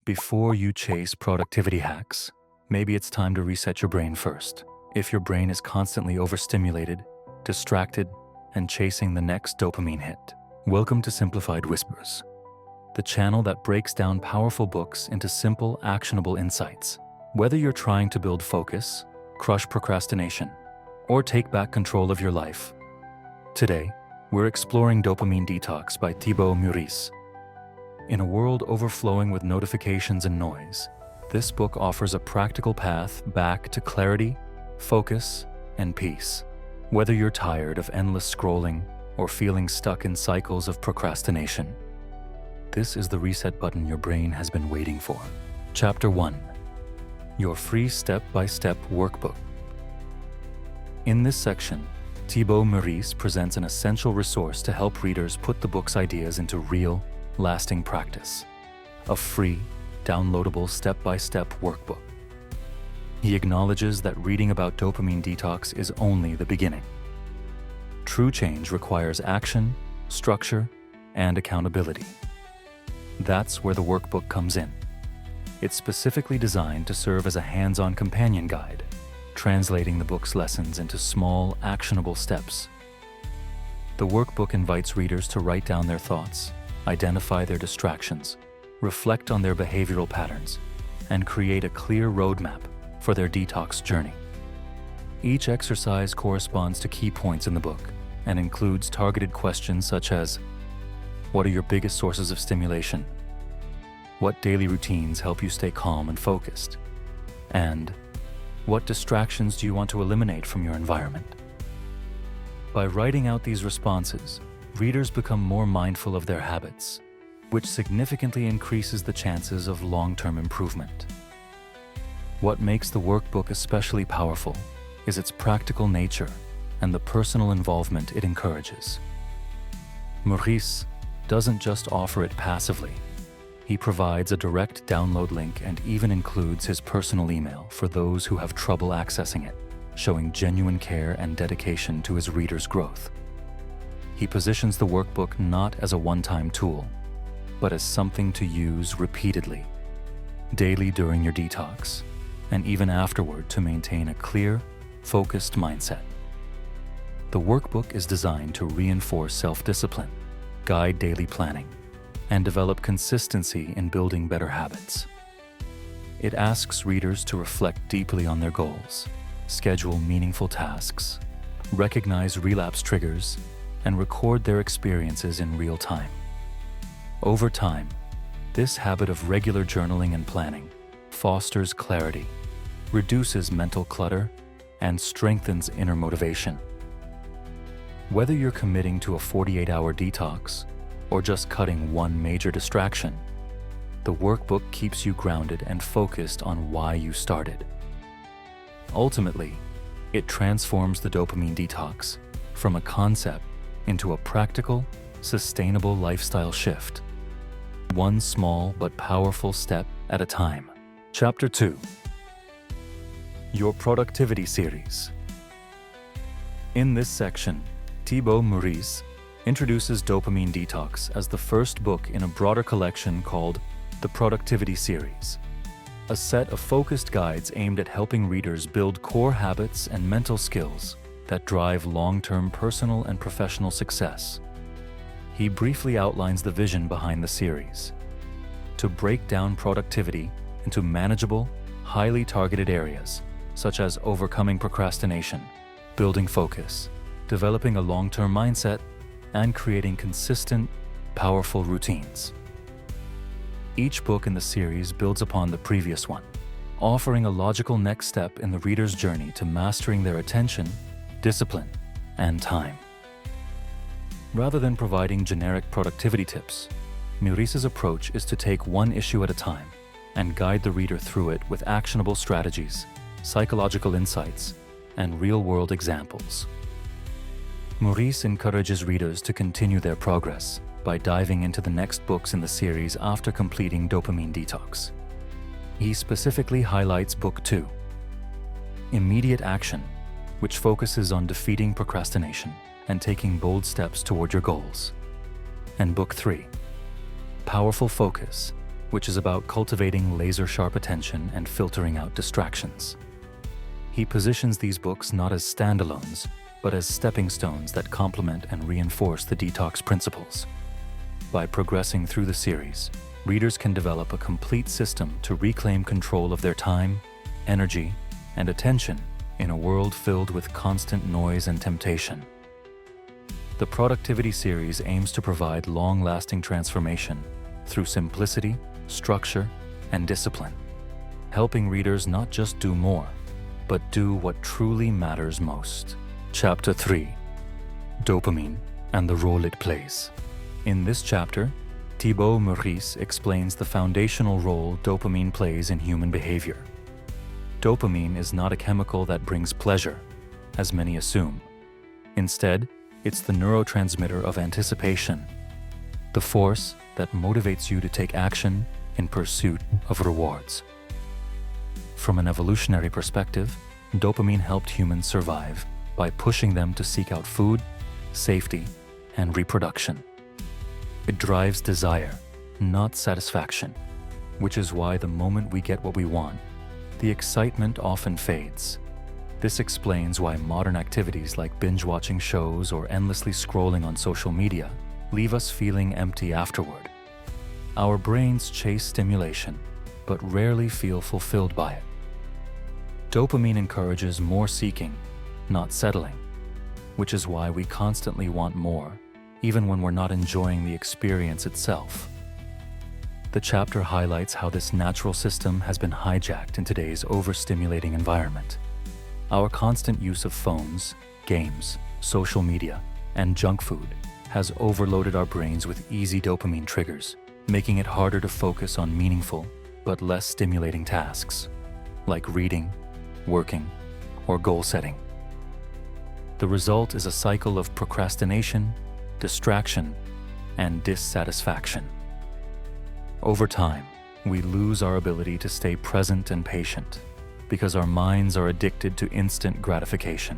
Before you chase productivity hacks, maybe it's time to reset your brain first. If your brain is constantly overstimulated, distracted, and chasing the next dopamine hit, welcome to Simplified Whispers, the channel that breaks down powerful books into simple, actionable insights. Whether you're trying to build focus, crush procrastination, or take back control of your life, today, we're exploring Dopamine Detox by Thibaut Meurisse. In a world overflowing with notifications and noise, this book offers a practical path back to clarity, focus, and peace. Whether you're tired of endless scrolling or feeling stuck in cycles of procrastination, this is the reset button your brain has been waiting for. Chapter 1. Your free step-by-step workbook. In this section, Thibaut Meurisse presents an essential resource to help readers put the book's ideas into real, lasting practice. A free, downloadable step-by-step workbook. He acknowledges that reading about dopamine detox is only the beginning. True change requires action, structure, and accountability. That's where the workbook comes in. It's specifically designed to serve as a hands-on companion guide, translating the book's lessons into small, actionable steps. The workbook invites readers to write down their thoughts, identify their distractions, reflect on their behavioral patterns, and create a clear roadmap for their detox journey. Each exercise corresponds to key points in the book and includes targeted questions such as: what are your biggest sources of stimulation? What daily routines help you stay calm and focused? And what distractions do you want to eliminate from your environment? By writing out these responses, readers become more mindful of their habits, which significantly increases the chances of long-term improvement. What makes the workbook especially powerful is its practical nature and the personal involvement it encourages. Meurisse doesn't just offer it passively. He provides a direct download link and even includes his personal email for those who have trouble accessing it, showing genuine care and dedication to his readers' growth. He positions the workbook not as a one-time tool, but as something to use repeatedly, daily during your detox, and even afterward to maintain a clear, focused mindset. The workbook is designed to reinforce self-discipline, guide daily planning, and develop consistency in building better habits. It asks readers to reflect deeply on their goals, schedule meaningful tasks, recognize relapse triggers, and record their experiences in real time. Over time, this habit of regular journaling and planning fosters clarity, reduces mental clutter, and strengthens inner motivation. Whether you're committing to a 48-hour detox or just cutting one major distraction, the workbook keeps you grounded and focused on why you started. Ultimately, it transforms the dopamine detox from a concept into a practical, sustainable lifestyle shift, one small but powerful step at a time. Chapter 2. Your Productivity Series. In this section, Thibaut Meurisse introduces Dopamine Detox as the first book in a broader collection called the Productivity Series, a set of focused guides aimed at helping readers build core habits and mental skills that drive long-term personal and professional success. He briefly outlines the vision behind the series: to break down productivity into manageable, highly targeted areas, such as overcoming procrastination, building focus, developing a long-term mindset, and creating consistent, powerful routines. Each book in the series builds upon the previous one, offering a logical next step in the reader's journey to mastering their attention, discipline, and time. Rather than providing generic productivity tips, Meurisse's approach is to take one issue at a time and guide the reader through it with actionable strategies, psychological insights, and real-world examples. Meurisse encourages readers to continue their progress by diving into the next books in the series after completing Dopamine Detox. He specifically highlights Book 2, Immediate Action, which focuses on defeating procrastination and taking bold steps toward your goals, and Book 3, Powerful Focus, which is about cultivating laser-sharp attention and filtering out distractions. He positions these books not as standalones, but as stepping stones that complement and reinforce the detox principles. By progressing through the series, readers can develop a complete system to reclaim control of their time, energy, and attention in a world filled with constant noise and temptation. The Productivity series aims to provide long-lasting transformation through simplicity, structure, and discipline, helping readers not just do more, but do what truly matters most. Chapter 3: Dopamine and the Role It Plays. In this chapter, Thibaut Meurisse explains the foundational role dopamine plays in human behavior. Dopamine is not a chemical that brings pleasure, as many assume. Instead, it's the neurotransmitter of anticipation, the force that motivates you to take action in pursuit of rewards. From an evolutionary perspective, dopamine helped humans survive by pushing them to seek out food, safety, and reproduction. It drives desire, not satisfaction, which is why the moment we get what we want, the excitement often fades. This explains why modern activities like binge-watching shows or endlessly scrolling on social media leave us feeling empty afterward. Our brains chase stimulation, but rarely feel fulfilled by it. Dopamine encourages more seeking, not settling, which is why we constantly want more, even when we're not enjoying the experience itself. The chapter highlights how this natural system has been hijacked in today's overstimulating environment. Our constant use of phones, games, social media, and junk food has overloaded our brains with easy dopamine triggers, making it harder to focus on meaningful but less stimulating tasks, like reading, working, or goal setting. The result is a cycle of procrastination, distraction, and dissatisfaction. Over time, we lose our ability to stay present and patient because our minds are addicted to instant gratification.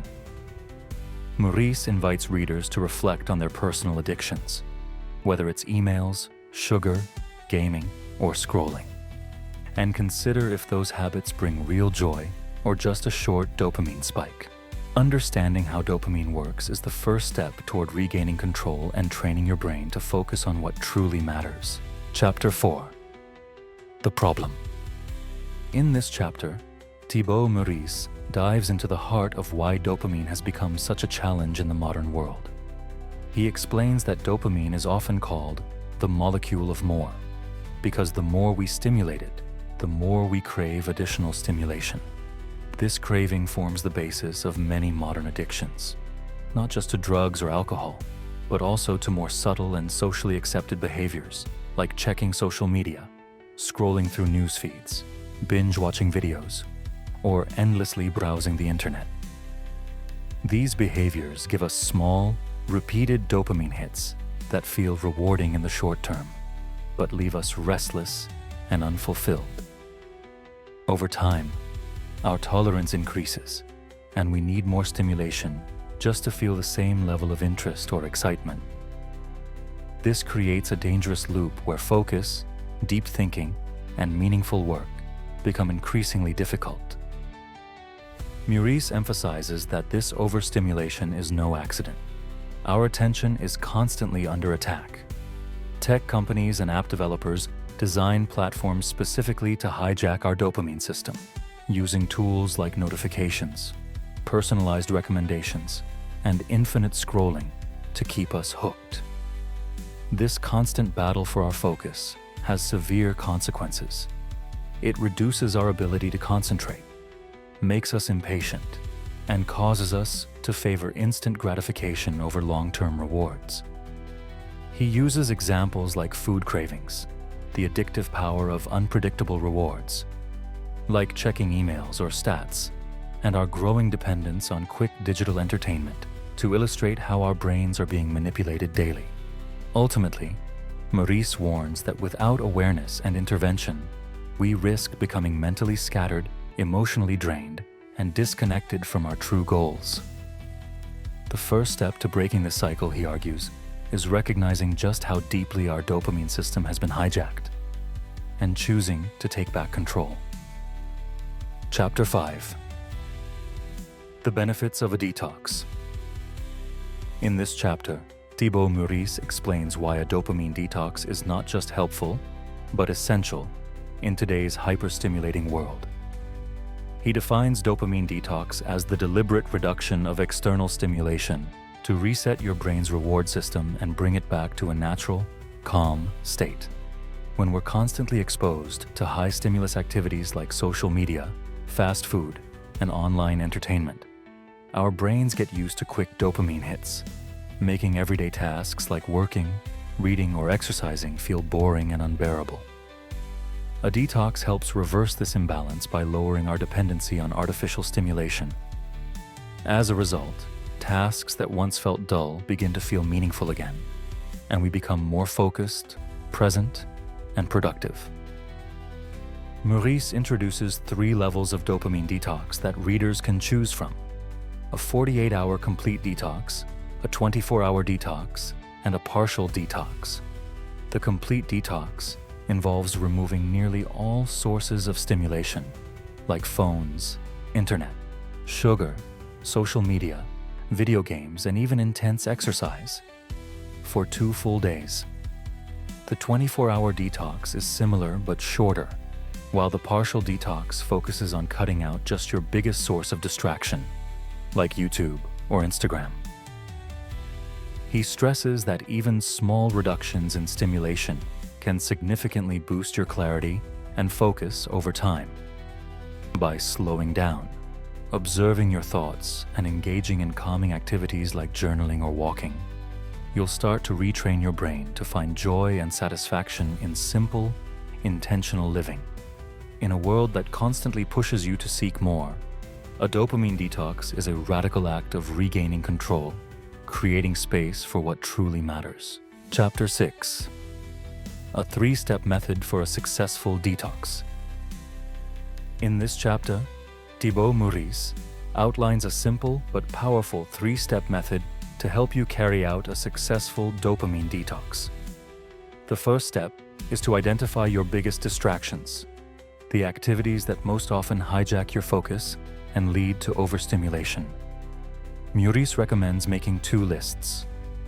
Meurisse invites readers to reflect on their personal addictions, whether it's emails, sugar, gaming, or scrolling, and consider if those habits bring real joy or just a short dopamine spike. Understanding how dopamine works is the first step toward regaining control and training your brain to focus on what truly matters. Chapter 4: The Problem. In this chapter, Thibaut Meurisse dives into the heart of why dopamine has become such a challenge in the modern world. He explains that dopamine is often called the molecule of more, because the more we stimulate it, the more we crave additional stimulation. This craving forms the basis of many modern addictions, not just to drugs or alcohol, but also to more subtle and socially accepted behaviors like checking social media, scrolling through news feeds, binge-watching videos, or endlessly browsing the internet. These behaviors give us small, repeated dopamine hits that feel rewarding in the short term, but leave us restless and unfulfilled. Over time, our tolerance increases, and we need more stimulation just to feel the same level of interest or excitement. This creates a dangerous loop where focus, deep thinking, and meaningful work become increasingly difficult. Meurisse emphasizes that this overstimulation is no accident. Our attention is constantly under attack. Tech companies and app developers design platforms specifically to hijack our dopamine system, using tools like notifications, personalized recommendations, and infinite scrolling to keep us hooked. This constant battle for our focus has severe consequences. It reduces our ability to concentrate, makes us impatient, and causes us to favor instant gratification over long-term rewards. He uses examples like food cravings, the addictive power of unpredictable rewards, like checking emails or stats, and our growing dependence on quick digital entertainment to illustrate how our brains are being manipulated daily. Ultimately, Meurisse warns that without awareness and intervention, we risk becoming mentally scattered, emotionally drained, and disconnected from our true goals. The first step to breaking the cycle, he argues, is recognizing just how deeply our dopamine system has been hijacked. and choosing to take back control. Chapter 5. The benefits of a detox. In this chapter, Thibaut Meurisse explains why a dopamine detox is not just helpful, but essential in today's hyperstimulating world. He defines dopamine detox as the deliberate reduction of external stimulation to reset your brain's reward system and bring it back to a natural, calm state. When we're constantly exposed to high-stimulus activities like social media, fast food, and online entertainment, our brains get used to quick dopamine hits, making everyday tasks like working, reading, or exercising feel boring and unbearable. A detox helps reverse this imbalance by lowering our dependency on artificial stimulation. As a result, tasks that once felt dull begin to feel meaningful again, and we become more focused, present, and productive. Meurisse introduces 3 levels of dopamine detox that readers can choose from: a 48-hour complete detox, a 24-hour detox, and a partial detox. The complete detox involves removing nearly all sources of stimulation, like phones, internet, sugar, social media, video games, and even intense exercise, for 2 full days. The 24-hour detox is similar but shorter, while the partial detox focuses on cutting out just your biggest source of distraction, like YouTube or Instagram. He stresses that even small reductions in stimulation can significantly boost your clarity and focus over time. By slowing down, observing your thoughts, and engaging in calming activities like journaling or walking, you'll start to retrain your brain to find joy and satisfaction in simple, intentional living. In a world that constantly pushes you to seek more, a dopamine detox is a radical act of regaining control, creating space for what truly matters. Chapter 6. A 3-step method for a successful detox. In this chapter, Thibaut Meurisse outlines a simple but powerful 3-step method to help you carry out a successful dopamine detox. The first step is to identify your biggest distractions, the activities that most often hijack your focus and lead to overstimulation. Meurisse recommends making 2 lists: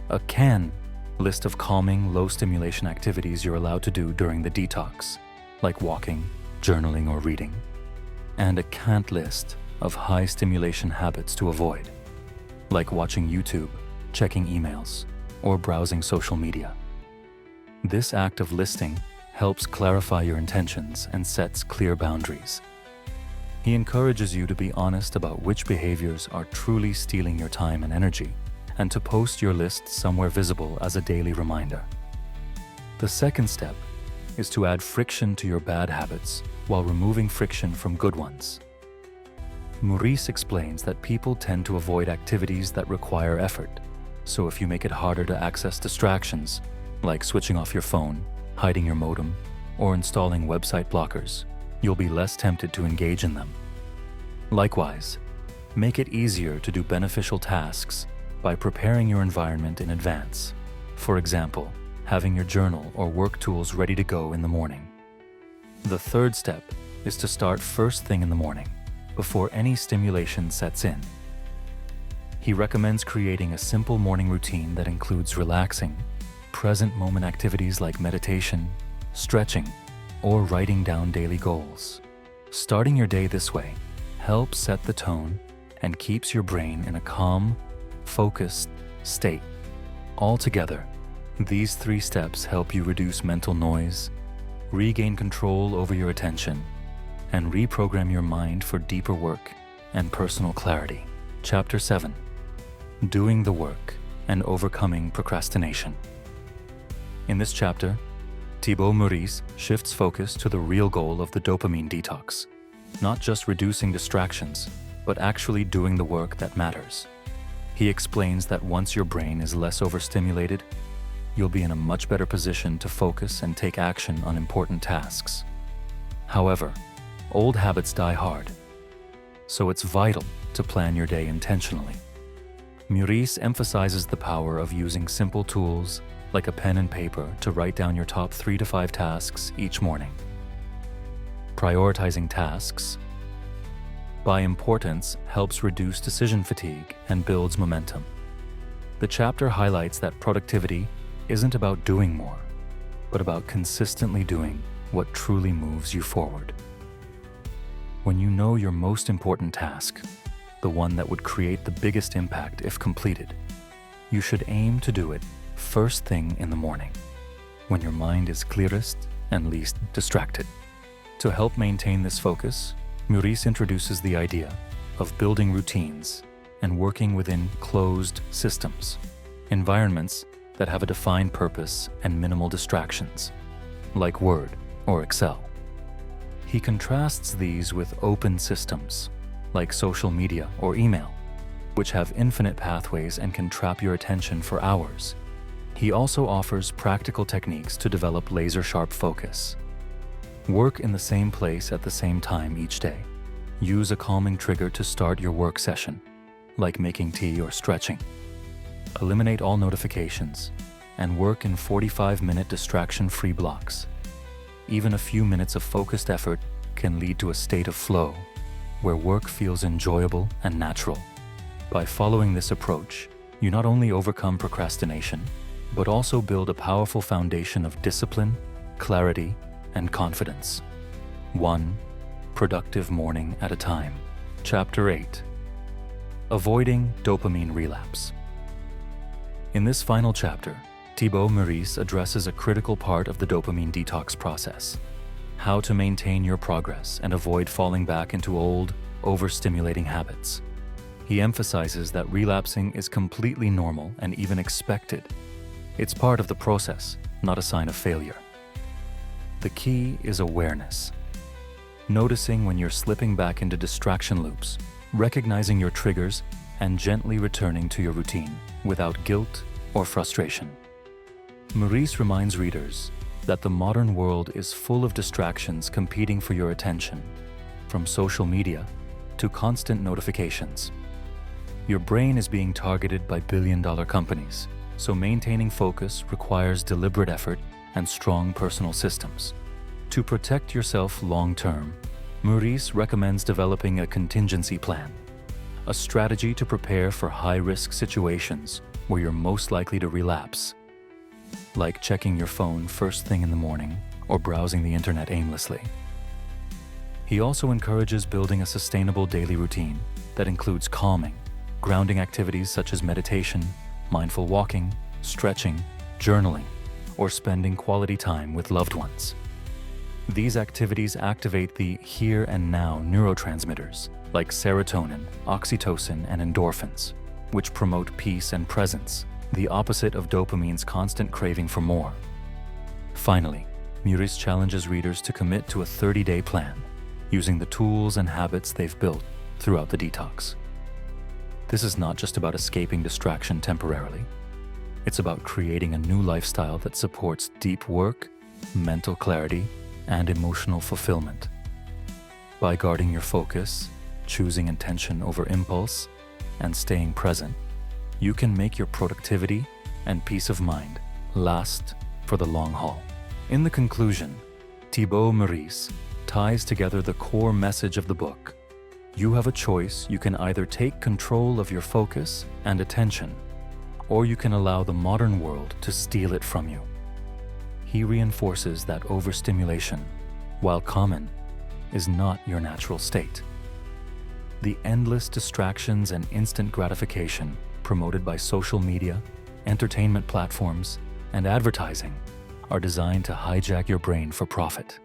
a can list of calming, low-stimulation activities you're allowed to do during the detox, like walking, journaling, or reading, and a can't list of high-stimulation habits to avoid, like watching YouTube, checking emails, or browsing social media. This act of listing helps clarify your intentions and sets clear boundaries. He encourages you to be honest about which behaviors are truly stealing your time and energy, and to post your list somewhere visible as a daily reminder. The second step is to add friction to your bad habits while removing friction from good ones. Meurisse explains that people tend to avoid activities that require effort, so if you make it harder to access distractions, like switching off your phone, hiding your modem, or installing website blockers, you'll be less tempted to engage in them. Likewise, make it easier to do beneficial tasks by preparing your environment in advance. For example, having your journal or work tools ready to go in the morning. The third step is to start first thing in the morning, before any stimulation sets in. He recommends creating a simple morning routine that includes relaxing, present moment activities like meditation, stretching, or writing down daily goals. Starting your day this way helps set the tone and keeps your brain in a calm, focused state. Altogether, these 3 steps help you reduce mental noise, regain control over your attention, and reprogram your mind for deeper work and personal clarity. Chapter 7. Doing the work and overcoming procrastination. In this chapter, Thibaut Meurisse shifts focus to the real goal of the dopamine detox, not just reducing distractions, but actually doing the work that matters. He explains that once your brain is less overstimulated, you'll be in a much better position to focus and take action on important tasks. However, old habits die hard, so it's vital to plan your day intentionally. Meurisse emphasizes the power of using simple tools like a pen and paper to write down your top 3 to 5 tasks each morning. prioritizing tasks by importance helps reduce decision fatigue and builds momentum. The chapter highlights that productivity isn't about doing more, but about consistently doing what truly moves you forward. When you know your most important task, the one that would create the biggest impact if completed, you should aim to do it first thing in the morning, when your mind is clearest and least distracted. To help maintain this focus, Meurisse introduces the idea of building routines and working within closed systems, environments that have a defined purpose and minimal distractions, like Word or Excel. He contrasts these with open systems, like social media or email, which have infinite pathways and can trap your attention for hours. He also offers practical techniques to develop laser-sharp focus. Work in the same place at the same time each day. Use a calming trigger to start your work session, like making tea or stretching. Eliminate all notifications and work in 45-minute distraction-free blocks. Even a few minutes of focused effort can lead to a state of flow, where work feels enjoyable and natural. By following this approach, you not only overcome procrastination, but also build a powerful foundation of discipline, clarity, and confidence. One productive morning at a time. Chapter 8. Avoiding dopamine relapse. In this final chapter, Thibaut Meurisse addresses a critical part of the dopamine detox process: how to maintain your progress and avoid falling back into old, overstimulating habits. He emphasizes that relapsing is completely normal and even expected. It's part of the process, not a sign of failure. The key is awareness. Noticing when you're slipping back into distraction loops, recognizing your triggers, and gently returning to your routine without guilt or frustration. Meurisse reminds readers that the modern world is full of distractions competing for your attention, from social media to constant notifications. Your brain is being targeted by billion-dollar companies, so maintaining focus requires deliberate effort and strong personal systems. To protect yourself long-term, Meurisse recommends developing a contingency plan, a strategy to prepare for high-risk situations where you're most likely to relapse, like checking your phone first thing in the morning or browsing the internet aimlessly. He also encourages building a sustainable daily routine that includes calming, grounding activities such as meditation, mindful walking, stretching, journaling, or spending quality time with loved ones. These activities activate the here and now neurotransmitters like serotonin, oxytocin, and endorphins, which promote peace and presence, the opposite of dopamine's constant craving for more. Finally, Meurisse challenges readers to commit to a 30-day plan, using the tools and habits they've built throughout the detox. This is not just about escaping distraction temporarily. It's about creating a new lifestyle that supports deep work, mental clarity, and emotional fulfillment. By guarding your focus, choosing intention over impulse, and staying present, you can make your productivity and peace of mind last for the long haul. In the conclusion, Thibaut Meurisse ties together the core message of the book. You have a choice. You can either take control of your focus and attention, or you can allow the modern world to steal it from you. He reinforces that overstimulation, while common, is not your natural state. The endless distractions and instant gratification promoted by social media, entertainment platforms, and advertising are designed to hijack your brain for profit.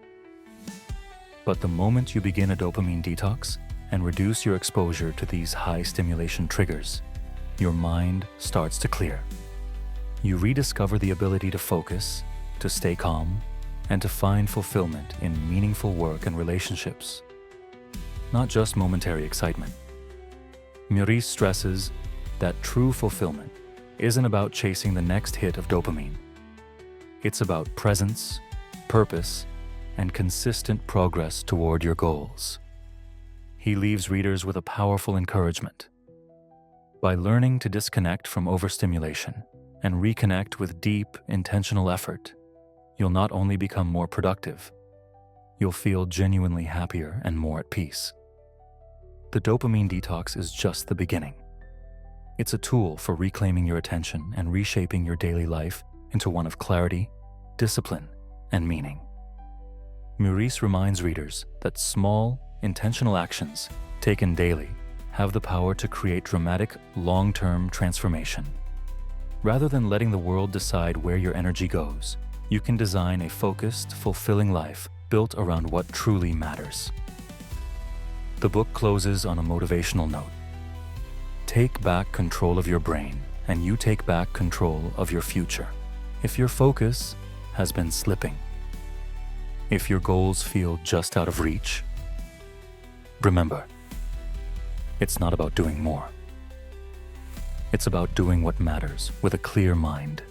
But the moment you begin a dopamine detox and reduce your exposure to these high stimulation triggers, your mind starts to clear. You rediscover the ability to focus, to stay calm, and to find fulfillment in meaningful work and relationships, not just momentary excitement. Meurisse stresses that true fulfillment isn't about chasing the next hit of dopamine. It's about presence, purpose, and consistent progress toward your goals. He leaves readers with a powerful encouragement. By learning to disconnect from overstimulation and reconnect with deep, intentional effort, you'll not only become more productive, you'll feel genuinely happier and more at peace. The dopamine detox is just the beginning. It's a tool for reclaiming your attention and reshaping your daily life into one of clarity, discipline, and meaning. Meurisse reminds readers that small, intentional actions taken daily have the power to create dramatic, long-term transformation. Rather than letting the world decide where your energy goes, you can design a focused, fulfilling life built around what truly matters. The book closes on a motivational note. Take back control of your brain, and you take back control of your future. If your focus has been slipping, if your goals feel just out of reach, remember, it's not about doing more. It's about doing what matters with a clear mind.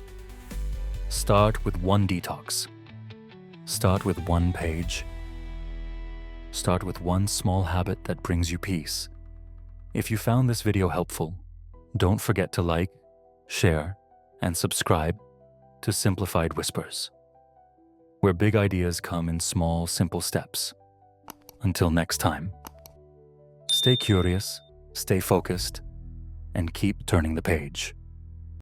Start with one detox. Start with one page. Start with one small habit that brings you peace. If you found this video helpful, don't forget to like, share, and subscribe to Simplified Whispers, where big ideas come in small, simple steps. Until next time, stay curious, stay focused, and keep turning the page.